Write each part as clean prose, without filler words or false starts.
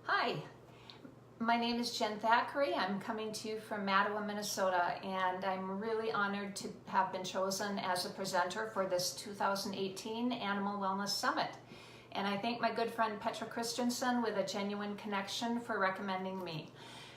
Hi, my name is Jen Thackery. I'm coming to you from Mattawa, Minnesota, and I'm really honored to have been chosen as a presenter for this 2018 Animal Wellness Summit. And I thank my good friend Petra Christensen with A Genuine Connection for recommending me.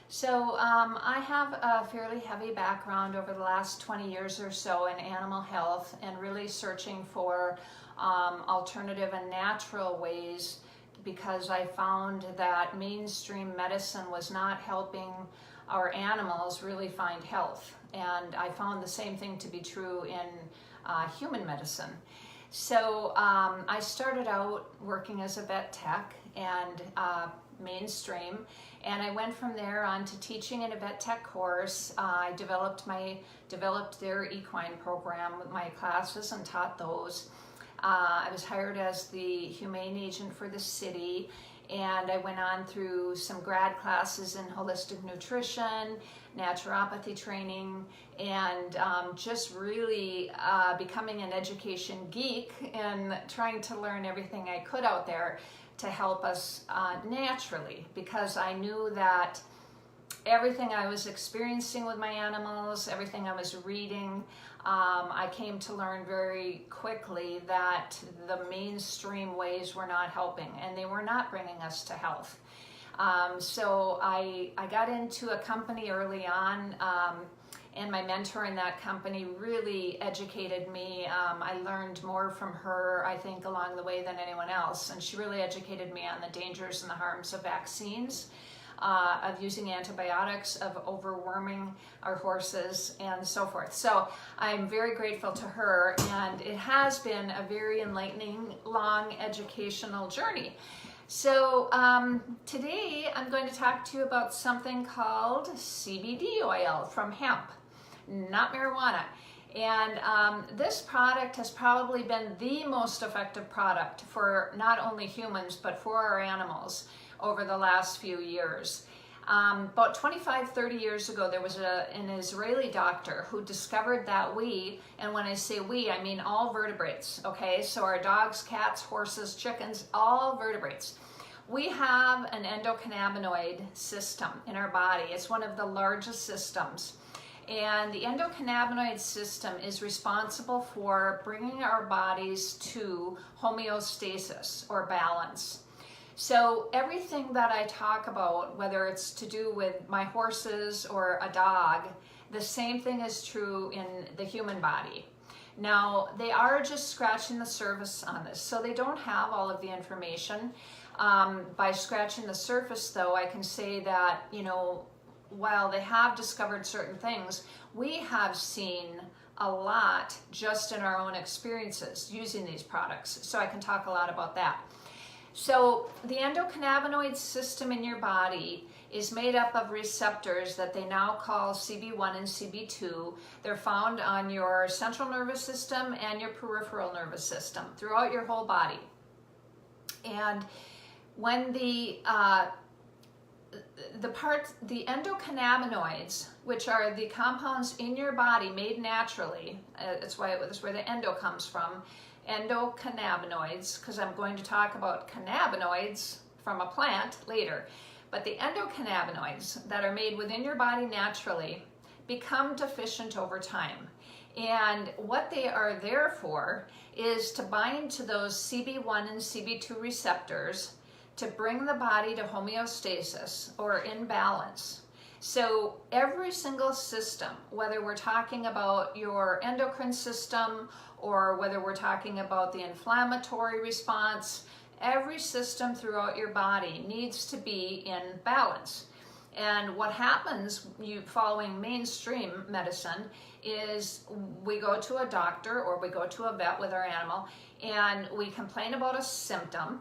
So I have a fairly heavy background over the last 20 years or so in animal health and really searching for alternative and natural ways, because I found that mainstream medicine was not helping our animals really find health. And I found the same thing to be true in human medicine. So I started out working as a vet tech and mainstream, and I went from there on to teaching in a vet tech course. I developed their equine program with my classes and taught those. I was hired as the humane agent for the city, and I went on through some grad classes in holistic nutrition, naturopathy training, and just really becoming an education geek and trying to learn everything I could out there to help us naturally, because I knew that everything I was experiencing with my animals, everything I was reading, I came to learn very quickly that the mainstream ways were not helping, and they were not bringing us to health. So I got into a company early on, and my mentor in that company really educated me. I learned more from her, I think, along the way than anyone else, and she really educated me on the dangers and the harms of vaccines, of using antibiotics, of overworming our horses, and so forth. So I'm very grateful to her, and it has been a very enlightening, long educational journey. So today I'm going to talk to you about something called CBD oil from hemp, not marijuana. And this product has probably been the most effective product for not only humans, but for our animals over the last few years. About 25, 30 years ago, there was an Israeli doctor who discovered that we, and when I say we, I mean all vertebrates, okay? So our dogs, cats, horses, chickens, all vertebrates. We have an endocannabinoid system in our body. It's one of the largest systems. And the endocannabinoid system is responsible for bringing our bodies to homeostasis, or balance. So everything that I talk about, whether it's to do with my horses or a dog, the same thing is true in the human body. Now, they are just scratching the surface on this, so they don't have all of the information. By scratching the surface, though, I can say that, you know, while they have discovered certain things, we have seen a lot just in our own experiences using these products. So I can talk a lot about that. So the endocannabinoid system in your body is made up of receptors that they now call CB1 and CB2. They're found on your central nervous system and your peripheral nervous system throughout your whole body. And when the endocannabinoids, which are the compounds in your body made naturally, that's where the endo comes from, endocannabinoids, because I'm going to talk about cannabinoids from a plant later, but the endocannabinoids that are made within your body naturally become deficient over time. And what they are there for is to bind to those CB1 and CB2 receptors to bring the body to homeostasis, or in balance. So every single system, whether we're talking about your endocrine system or whether we're talking about the inflammatory response, every system throughout your body needs to be in balance. And what happens, following mainstream medicine, is we go to a doctor or we go to a vet with our animal and we complain about a symptom.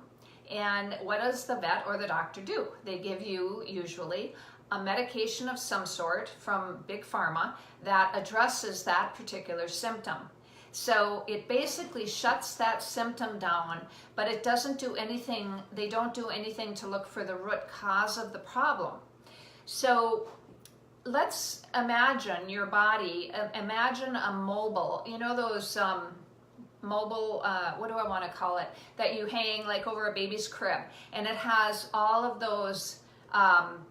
And what does the vet or the doctor do? They give you, usually, a medication of some sort from Big Pharma that addresses that particular symptom. So it basically shuts that symptom down, but it doesn't do anything, they don't do anything to look for the root cause of the problem. So let's imagine your body, imagine a mobile, you know those mobile, what do I want to call it, that you hang like over a baby's crib, and it has all of those, I'm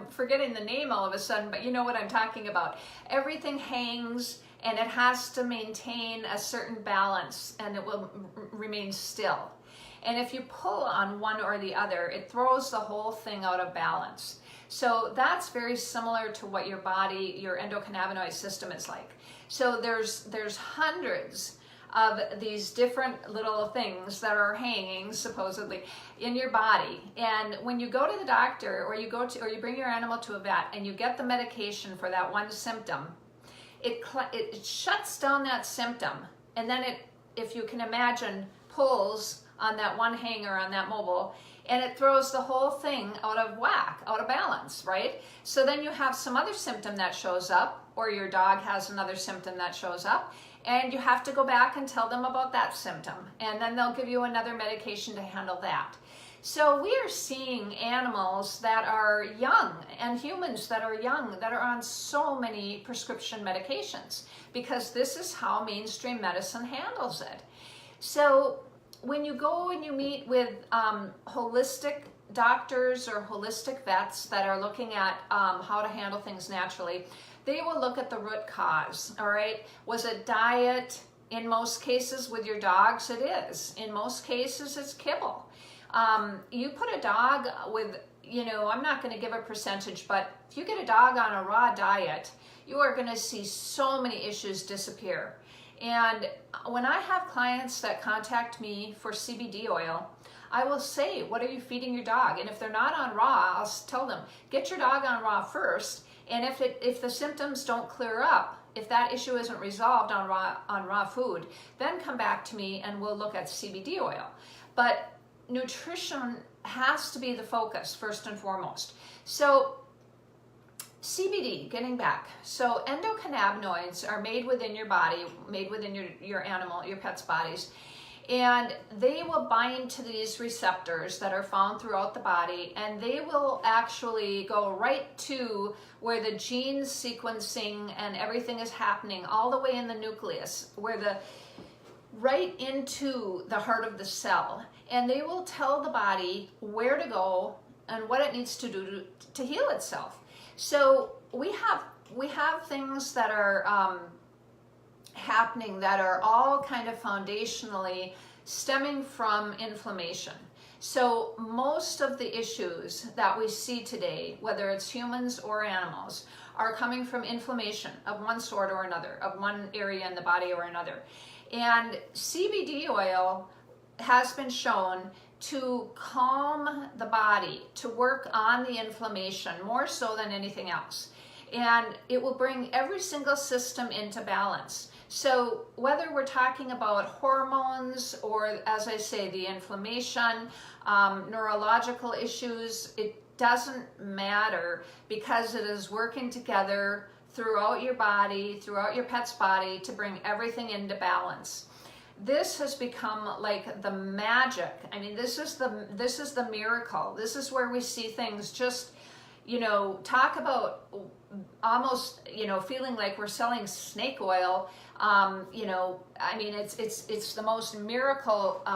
forgetting the name all of a sudden, but you know what I'm talking about. Everything hangs and it has to maintain a certain balance and it will remain still. And if you pull on one or the other, it throws the whole thing out of balance. So that's very similar to what your body, your endocannabinoid system is like. So there's hundreds of these different little things that are hanging supposedly in your body. And when you go to the doctor or you bring your animal to a vet and you get the medication for that one symptom, it shuts down that symptom, and then it, if you can imagine, pulls on that one hanger on that mobile, and it throws the whole thing out of whack, out of balance, right? So then you have some other symptom that shows up, or your dog has another symptom that shows up, and you have to go back and tell them about that symptom, and then they'll give you another medication to handle that. So we are seeing animals that are young and humans that are young that are on so many prescription medications, because this is how mainstream medicine handles it. So when you go and you meet with holistic doctors or holistic vets that are looking at how to handle things naturally, they will look at the root cause, all right? Was it diet? In most cases with your dogs, it is. In most cases, it's kibble. You put a dog with, you know, I'm not going to give a percentage, but if you get a dog on a raw diet, you are going to see so many issues disappear. And when I have clients that contact me for CBD oil, I will say, what are you feeding your dog? And if they're not on raw, I'll tell them, get your dog on raw first. And if the symptoms don't clear up, if that issue isn't resolved on raw food, then come back to me and we'll look at CBD oil. But nutrition has to be the focus first and foremost. So CBD, getting back, so endocannabinoids are made within your body, made within your animal, your pet's bodies, and they will bind to these receptors that are found throughout the body, and they will actually go right to where the gene sequencing and everything is happening, all the way in the nucleus, right into the heart of the cell. And they will tell the body where to go and what it needs to do to heal itself. So we have things that are happening that are all kind of foundationally stemming from inflammation. So most of the issues that we see today, whether it's humans or animals, are coming from inflammation of one sort or another, of one area in the body or another. And CBD oil has been shown to calm the body, to work on the inflammation more so than anything else. And it will bring every single system into balance. So whether we're talking about hormones or, as I say, the inflammation, neurological issues, it doesn't matter, because it is working together throughout your body, throughout your pet's body, to bring everything into balance. This has become like the magic. I mean, this is the miracle. This is where we see things just, you know, talk about almost, you know, feeling like we're selling snake oil. You know, I mean, it's the most miracle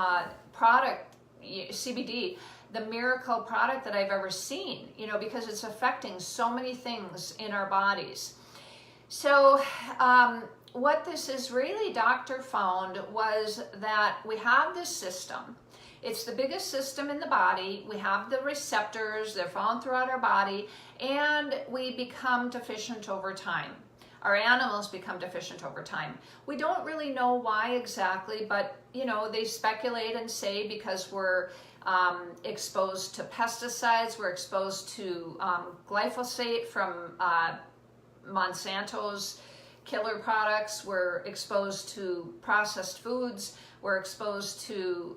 product, CBD, the miracle product that I've ever seen, you know, because it's affecting so many things in our bodies. So what this Israeli doctor found was that we have this system. It's the biggest system in the body. We have the receptors, they're found throughout our body, and we become deficient over time. Our animals become deficient over time. We don't really know why exactly, but you know, they speculate and say because we're exposed to pesticides, we're exposed to glyphosate from Monsanto's killer products, we're exposed to processed foods, we're exposed to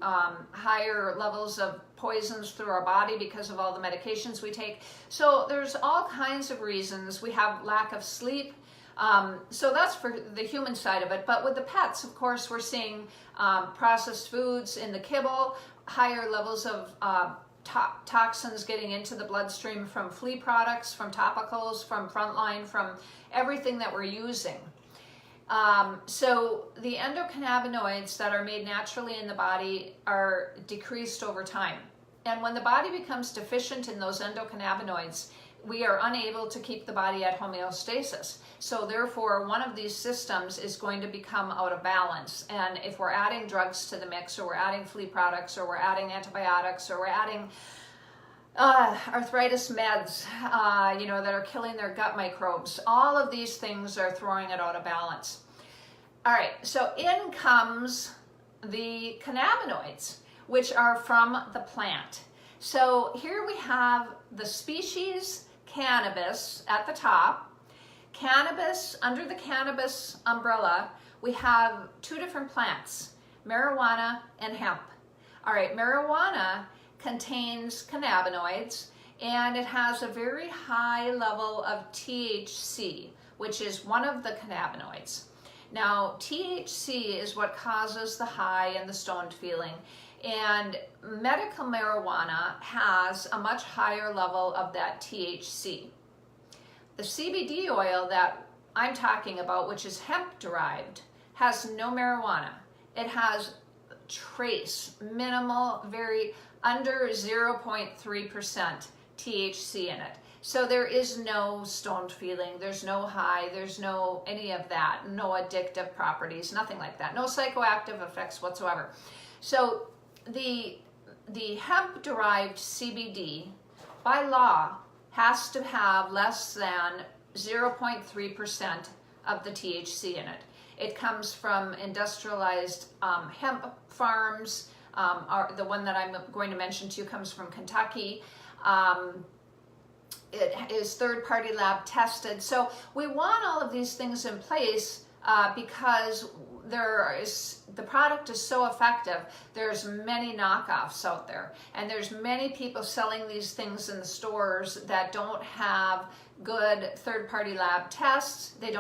higher levels of poisons through our body because of all the medications we take. So there's all kinds of reasons. We have lack of sleep. So that's for the human side of it. But with the pets, of course, we're seeing processed foods in the kibble, higher levels of toxins getting into the bloodstream from flea products, from topicals, from frontline, from everything that we're using. So the endocannabinoids that are made naturally in the body are decreased over time. And when the body becomes deficient in those endocannabinoids, we are unable to keep the body at homeostasis. So therefore, one of these systems is going to become out of balance. And if we're adding drugs to the mix, or we're adding flea products, or we're adding antibiotics, or we're adding arthritis meds, that are killing their gut microbes, all of these things are throwing it out of balance. All right, so in comes the cannabinoids, which are from the plant. So here we have the species cannabis at the top. Cannabis, under the cannabis umbrella, we have two different plants, marijuana and hemp. All right, marijuana contains cannabinoids, and it has a very high level of THC, which is one of the cannabinoids. Now, THC is what causes the high and the stoned feeling, and medical marijuana has a much higher level of that THC. The CBD oil that I'm talking about, which is hemp derived, has no marijuana. It has trace, minimal, very under 0.3% THC in it. So there is no stoned feeling, there's no high, there's no any of that, no addictive properties, nothing like that, no psychoactive effects whatsoever. So the hemp-derived CBD, by law, has to have less than 0.3% of the THC in it. It comes from industrialized hemp farms. The one that I'm going to mention to you comes from Kentucky. It is third-party lab tested. So we want all of these things in place because the product is so effective. There's many knockoffs out there, and there's many people selling these things in the stores that don't have good third-party lab tests. We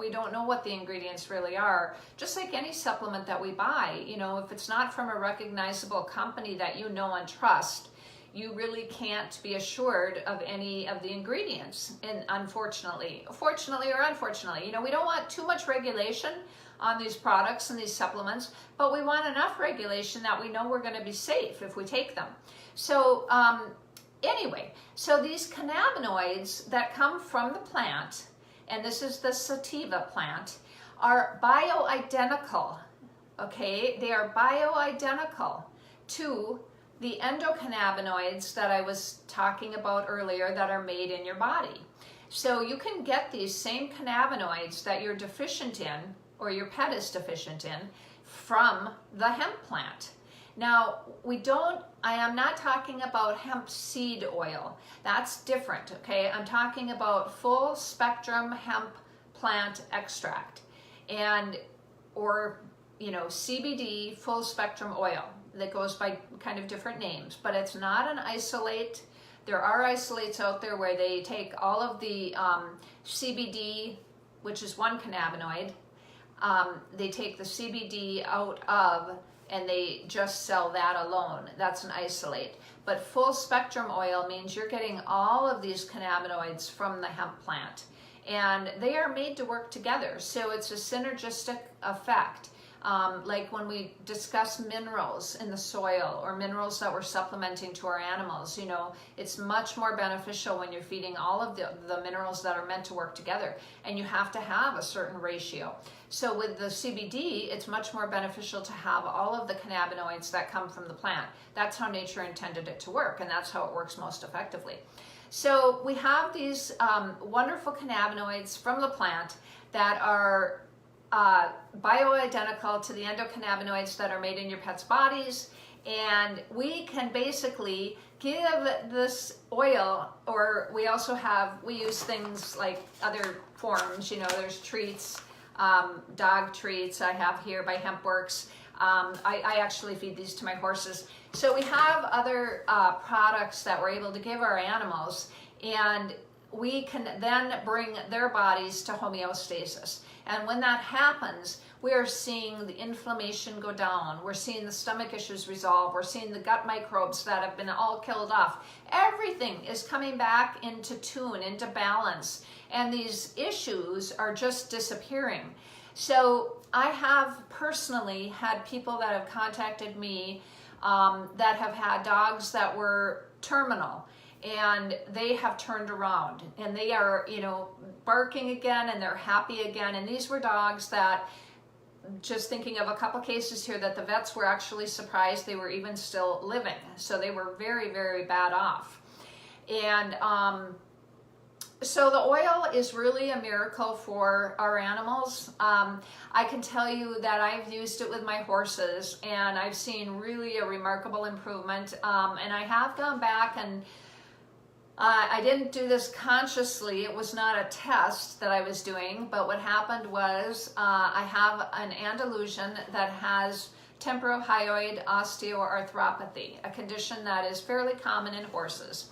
don't know what the ingredients really are. Just like any supplement that we buy, if it's not from a recognizable company that you know and trust, you really can't be assured of any of the ingredients. And fortunately or unfortunately, we don't want too much regulation on these products and these supplements, but we want enough regulation that we know we're going to be safe if we take them. So anyway, so these cannabinoids that come from the plant, and this is the sativa plant, are bioidentical, okay? They are bioidentical to the endocannabinoids that I was talking about earlier that are made in your body. So you can get these same cannabinoids that you're deficient in, or your pet is deficient in, from the hemp plant. Now, I am not talking about hemp seed oil. That's different, okay? I'm talking about full spectrum hemp plant extract, or CBD full spectrum oil that goes by kind of different names, but it's not an isolate. There are isolates out there where they take all of the CBD, which is one cannabinoid, they take the CBD out of, and they just sell that alone. That's an isolate. But full spectrum oil means you're getting all of these cannabinoids from the hemp plant, and they are made to work together. So it's a synergistic effect. Like when we discuss minerals in the soil, or minerals that we're supplementing to our animals, it's much more beneficial when you're feeding all of the minerals that are meant to work together, and you have to have a certain ratio. So with the CBD, it's much more beneficial to have all of the cannabinoids that come from the plant. That's how nature intended it to work, and that's how it works most effectively. So we have these wonderful cannabinoids from the plant that are bioidentical to the endocannabinoids that are made in your pet's bodies, and we can basically give this oil, or we use things like other forms, there's treats, dog treats I have here by HempWorks. I actually feed these to my horses. So we have other products that we're able to give our animals, and we can then bring their bodies to homeostasis. And when that happens, we are seeing the inflammation go down. We're seeing the stomach issues resolve. We're seeing the gut microbes that have been all killed off. Everything is coming back into tune, into balance. And these issues are just disappearing. So I have personally had people that have contacted me that have had dogs that were terminal, and they have turned around and they are, you know, barking again and they're happy again. And these were dogs that, just thinking of a couple cases here, that the vets were actually surprised they were even still living. So they were very, very bad off. And so the oil is really a miracle for our animals. I can tell you that I've used it with my horses and I've seen really a remarkable improvement. And I have gone back and I didn't do this consciously. It was not a test that I was doing, but what happened was I have an Andalusian that has temporohyoid osteoarthropathy, a condition that is fairly common in horses,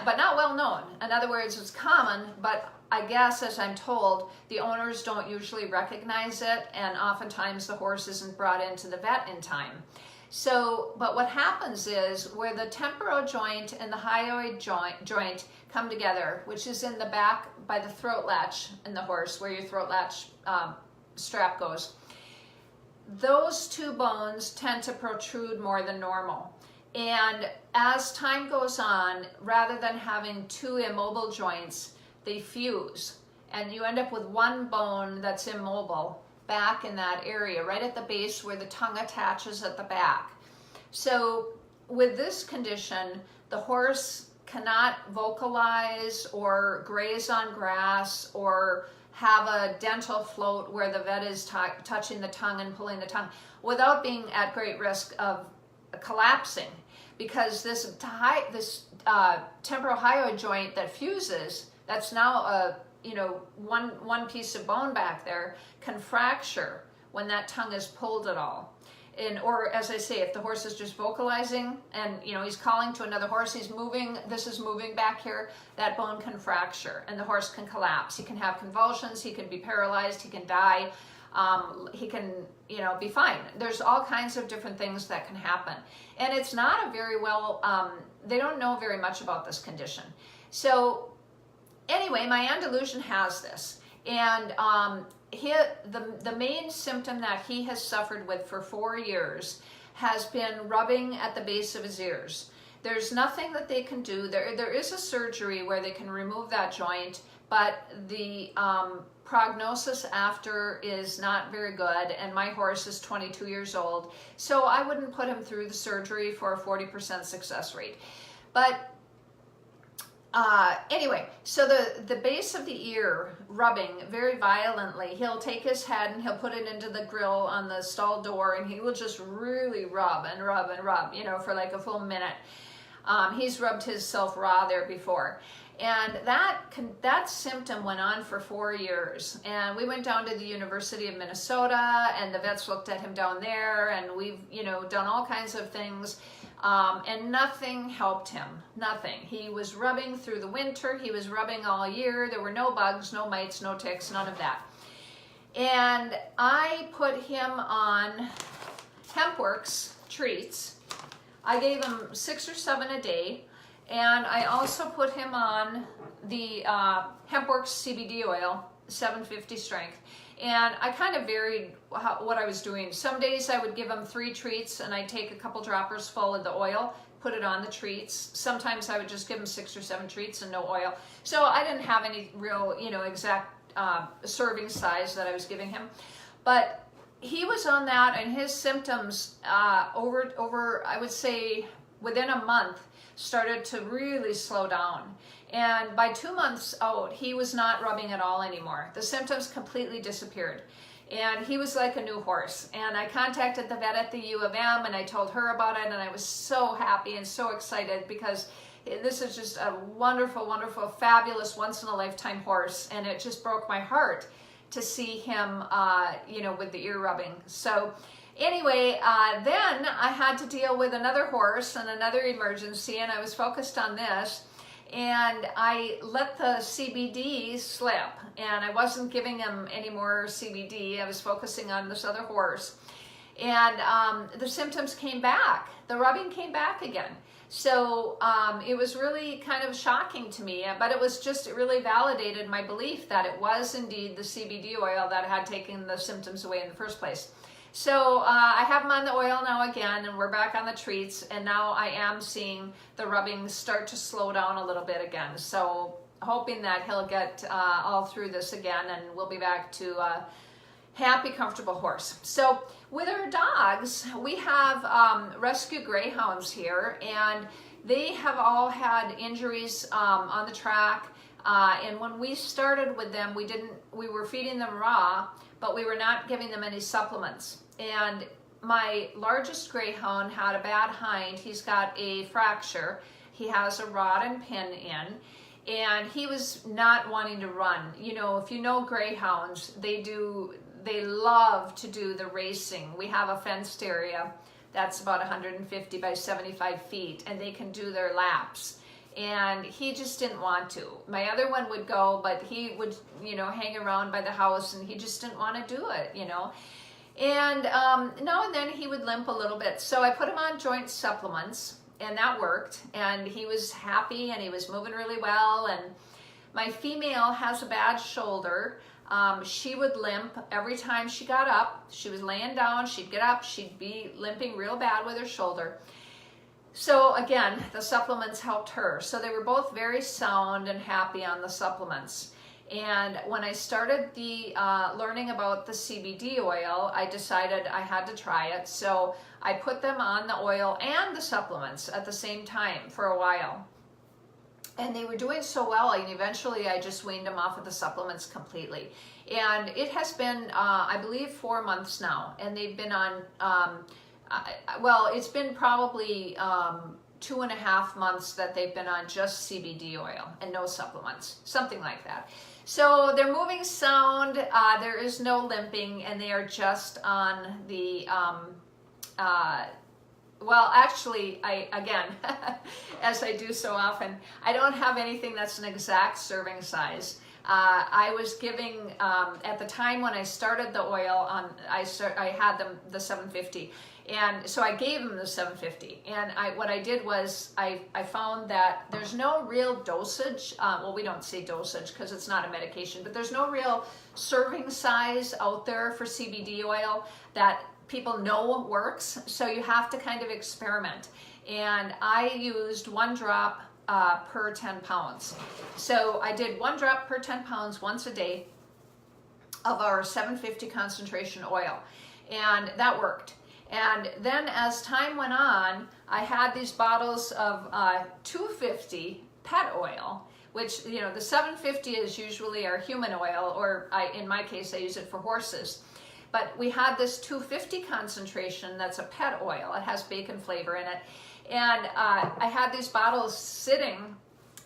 but not well known. In other words, it's common, but I guess, as I'm told, the owners don't usually recognize it, and oftentimes the horse isn't brought into the vet in time. So, but what happens is where the temporal joint and the hyoid joint come together, which is in the back by the throat latch in the horse, where your throat latch strap goes, those two bones tend to protrude more than normal. And as time goes on, rather than having two immobile joints, they fuse, and you end up with one bone that's immobile back in that area, right at the base where the tongue attaches at the back. So with this condition, the horse cannot vocalize or graze on grass or have a dental float where the vet is touching the tongue and pulling the tongue without being at great risk of collapsing, because this temporohyoid joint that fuses, that's now a one piece of bone back there, can fracture when that tongue is pulled at all. Or as I say, if the horse is just vocalizing and he's calling to another horse, he's moving, this is moving back here, that bone can fracture and the horse can collapse. He can have convulsions, he can be paralyzed, he can die, he can be fine. There's all kinds of different things that can happen. And it's not a very well, they don't know very much about this condition. So anyway, my Andalusian has this, and the main symptom that he has suffered with for 4 years has been rubbing at the base of his ears. There's nothing that they can do. There is a surgery where they can remove that joint, but the prognosis after is not very good, and my horse is 22 years old, so I wouldn't put him through the surgery for a 40% success rate. But anyway, so the base of the ear rubbing very violently, he'll take his head and he'll put it into the grill on the stall door, and he will just really rub and rub and rub, for like a full minute. He's rubbed himself raw there before. And that symptom went on for 4 years. And we went down to the University of Minnesota, and the vets looked at him down there, and we've, done all kinds of things. And nothing helped him, nothing. He was rubbing through the winter, he was rubbing all year, there were no bugs, no mites, no ticks, none of that. And I put him on HempWorks treats. I gave him 6 or 7 a day, and I also put him on the HempWorks CBD oil, 750 strength. And I kind of varied what I was doing. Some days I would give him 3 treats, and I'd take a couple droppers full of the oil, put it on the treats. Sometimes I would just give him 6 or 7 treats and no oil. So I didn't have any real, exact serving size that I was giving him. But he was on that, and his symptoms over I would say within a month started to really slow down. And by 2 months out, he was not rubbing at all anymore. The symptoms completely disappeared. And he was like a new horse. And I contacted the vet at the U of M, and I told her about it, and I was so happy and so excited, because this is just a wonderful, wonderful, fabulous, once-in-a-lifetime horse. And it just broke my heart to see him, with the ear rubbing. So anyway, then I had to deal with another horse and another emergency, and I was focused on this. And I let the CBD slip, and I wasn't giving him any more CBD. I was focusing on this other horse. And the symptoms came back. the rubbing came back again. So it was really kind of shocking to me, but it was just, it really validated my belief that it was indeed the CBD oil that had taken the symptoms away in the first place. So I have him on the oil now again, and we're back on the treats, and now I am seeing the rubbing start to slow down a little bit again. So hoping that he'll get all through this again, and we'll be back to a happy, comfortable horse. So with our dogs, we have rescue greyhounds here, and they have all had injuries on the track. And when we started with them, we were feeding them raw, but we were not giving them any supplements. And my largest greyhound had a bad hind. He's got a fracture. He has a rod and pin in, and he was not wanting to run. You know, if you know greyhounds, they love to do the racing. We have a fenced area that's about 150 by 75 feet, and they can do their laps. And he just didn't want to. My other one would go, but he would, you know, hang around by the house, and he just didn't want to do it, you know. And now and then he would limp a little bit. So I put him on joint supplements, and that worked. And he was happy, and he was moving really well. And my female has a bad shoulder. She would limp every time she got up. She was laying down, she'd get up, she'd be limping real bad with her shoulder. So again, the supplements helped her. So they were both very sound and happy on the supplements. And when I started learning about the CBD oil, I decided I had to try it. So I put them on the oil and the supplements at the same time for a while. And they were doing so well, and eventually I just weaned them off of the supplements completely. And it has been, I believe, 4 months now. And they've been on, well, it's been probably 2.5 months that they've been on just CBD oil and no supplements, something like that. So they're moving sound, there is no limping, and they are just on the, well, actually, again, as I do so often, I don't have anything that's an exact serving size. I was giving, at the time when I started the oil, I had them the 750, and so I gave them the 750. And what I did was I found that there's no real dosage. Well, we don't say dosage because it's not a medication, but there's no real serving size out there for CBD oil that people know works. So you have to kind of experiment. And I used 1 drop per 10 pounds. So I did 1 drop per 10 pounds once a day of our 750 concentration oil, and that worked. And then as time went on, I had these bottles of 250 pet oil, which, you know, the 750 is usually our human oil, or in my case, I use it for horses. But we had this 250 concentration that's a pet oil. It has bacon flavor in it. And I had these bottles sitting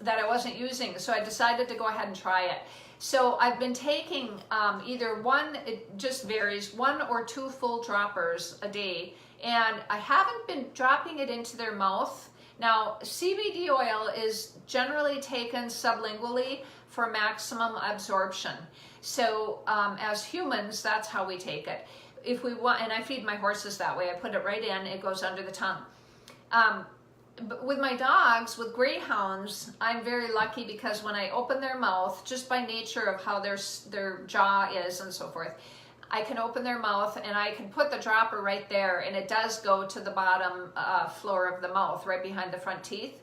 that I wasn't using, so I decided to go ahead and try it. So I've been taking either one, it just varies, 1 or 2 full droppers a day, and I haven't been dropping it into their mouth. Now, CBD oil is generally taken sublingually for maximum absorption. So as humans, that's how we take it. If we want, and I feed my horses that way, I put it right in, it goes under the tongue. But with my dogs, with greyhounds, I'm very lucky because when I open their mouth, just by nature of how their jaw is and so forth, I can open their mouth and I can put the dropper right there, and it does go to the bottom floor of the mouth, right behind the front teeth.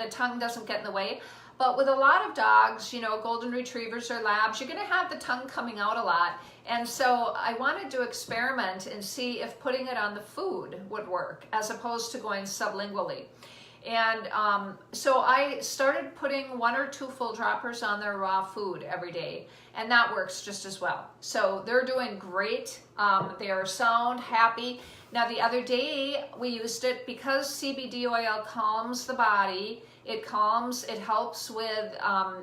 The tongue doesn't get in the way. But with a lot of dogs, you know, golden retrievers or labs, you're going to have the tongue coming out a lot. And so I wanted to experiment and see if putting it on the food would work as opposed to going sublingually. And so I started putting 1 or 2 full droppers on their raw food every day, and that works just as well. So they're doing great. They are sound, happy. Now the other day we used it because CBD oil calms the body. It calms, it helps with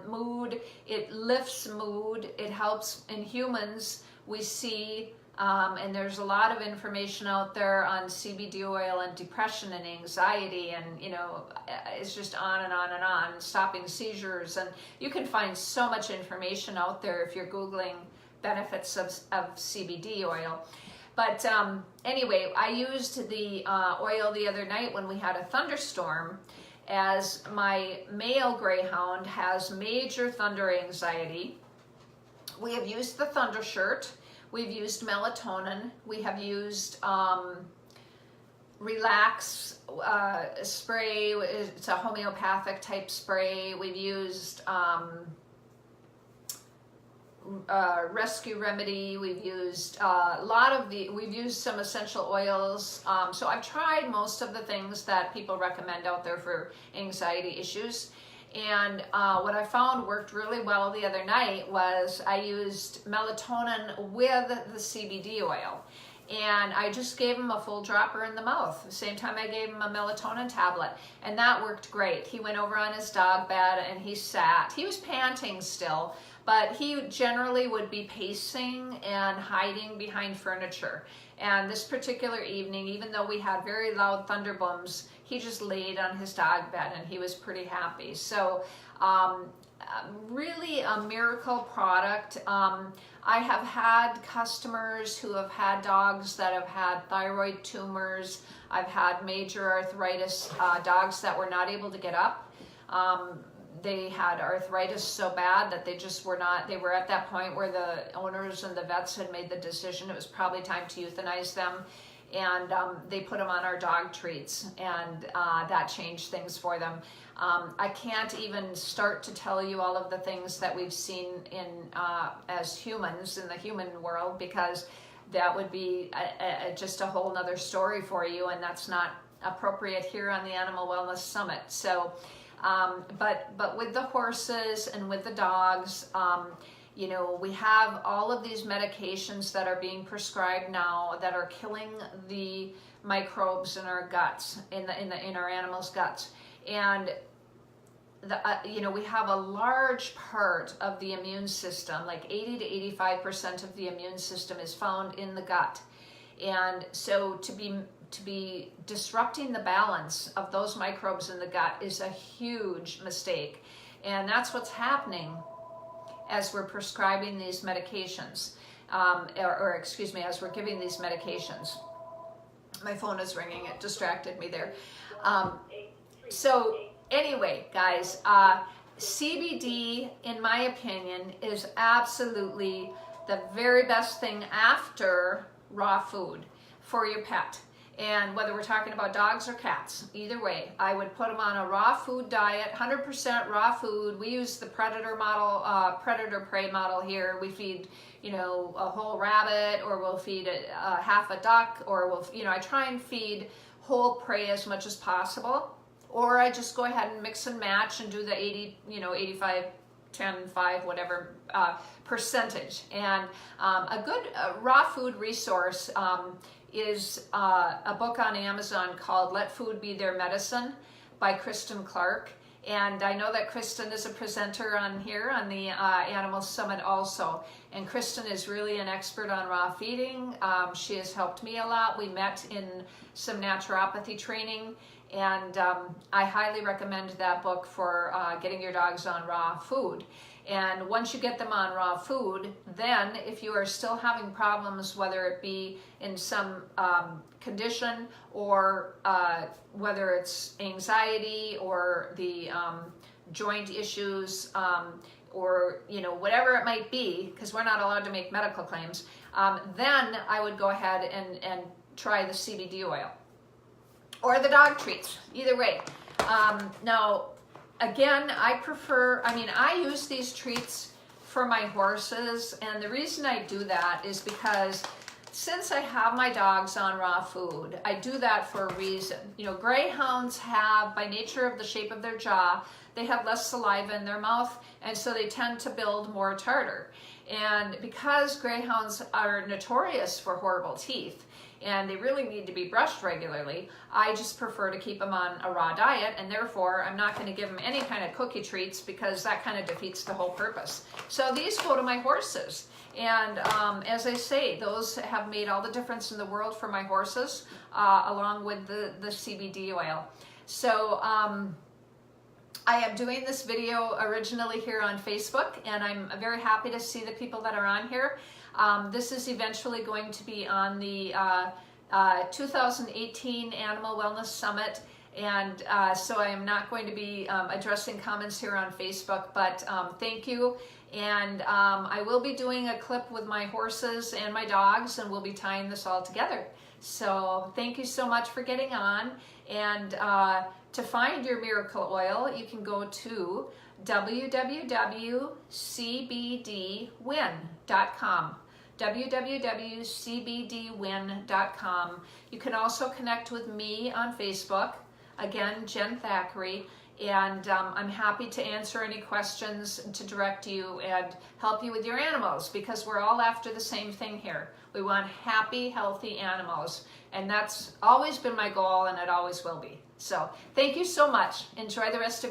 mood, it lifts mood, it helps in humans. We see, and there's a lot of information out there on CBD oil and depression and anxiety, and you know, it's just on and on and on, stopping seizures, and you can find so much information out there if you're Googling benefits of CBD oil. But anyway, I used the oil the other night when we had a thunderstorm, as my male greyhound has major thunder anxiety. We have used the Thunder Shirt. We've used melatonin. We have used Relax spray. It's a homeopathic type spray. We've used Rescue Remedy. We've used we've used some essential oils. So I've tried most of the things that people recommend out there for anxiety issues. And what I found worked really well the other night was I used melatonin with the CBD oil. And I just gave him a full dropper in the mouth. The same time I gave him a melatonin tablet. And that worked great. He went over on his dog bed and he sat. He was panting still, but he generally would be pacing and hiding behind furniture. And this particular evening, even though we had very loud thunder booms, he just laid on his dog bed and he was pretty happy. So really a miracle product. I have had customers who have had dogs that have had thyroid tumors. I've had major arthritis, dogs that were not able to get up. They had arthritis so bad that they just were not, they were at that point where the owners and the vets had made the decision it was probably time to euthanize them. And they put them on our dog treats, and that changed things for them. I can't even start to tell you all of the things that we've seen in as humans in the human world, because that would be just a whole nother story for you, and that's not appropriate here on the Animal Wellness Summit. So, but with the horses and with the dogs, you know, we have all of these medications that are being prescribed now that are killing the microbes in our guts, in our animals' guts, and you know, we have a large part of the immune system, like 80 to 85% of the immune system is found in the gut, and so to be disrupting the balance of those microbes in the gut is a huge mistake, and that's what's happening as we're prescribing these medications, or excuse me, as we're giving these medications. My phone is ringing, it distracted me there. So anyway, guys, CBD, in my opinion, is absolutely the very best thing after raw food for your pet. And whether we're talking about dogs or cats, either way, I would put them on a raw food diet, 100% raw food. We use the predator model, predator-prey model here. We feed, you know, a whole rabbit, or we'll feed half a duck, or we'll, you know, I try and feed whole prey as much as possible. Or I just go ahead and mix and match and do the 80, you know, 85, 10, 5, whatever percentage. And a good raw food resource is a book on Amazon called Let Food Be Their Medicine by Kristen Clark. And I know that Kristen is a presenter on here on the Animal Summit also. And Kristen is really an expert on raw feeding. She has helped me a lot. We met in some naturopathy training, and I highly recommend that book for getting your dogs on raw food. And once you get them on raw food, then if you are still having problems, whether it be in some condition, or whether it's anxiety or the joint issues, or you know, whatever it might be, because we're not allowed to make medical claims, then I would go ahead and try the CBD oil or the dog treats, either way. Now, again, I use these treats for my horses, and the reason I do that is because since I have my dogs on raw food, I do that for a reason. You know, greyhounds have, by nature of the shape of their jaw, they have less saliva in their mouth, and so they tend to build more tartar. And because greyhounds are notorious for horrible teeth, and they really need to be brushed regularly, I just prefer to keep them on a raw diet, and therefore I'm not going to give them any kind of cookie treats, because that kind of defeats the whole purpose. So these go to my horses, and as I say, those have made all the difference in the world for my horses, along with the CBD oil. So I am doing this video originally here on Facebook, and I'm very happy to see the people that are on here. This is eventually going to be on the 2018 Animal Wellness Summit, and so I am not going to be addressing comments here on Facebook, but thank you. And I will be doing a clip with my horses and my dogs, and we'll be tying this all together. So thank you so much for getting on. And to find your miracle oil, you can go to www.cbdwin.com. www.cbdwin.com. You can also connect with me on Facebook, again, Jen Thackery, and I'm happy to answer any questions, to direct you and help you with your animals, because we're all after the same thing here. We want happy, healthy animals, and that's always been my goal, and it always will be. So thank you so much. Enjoy the rest of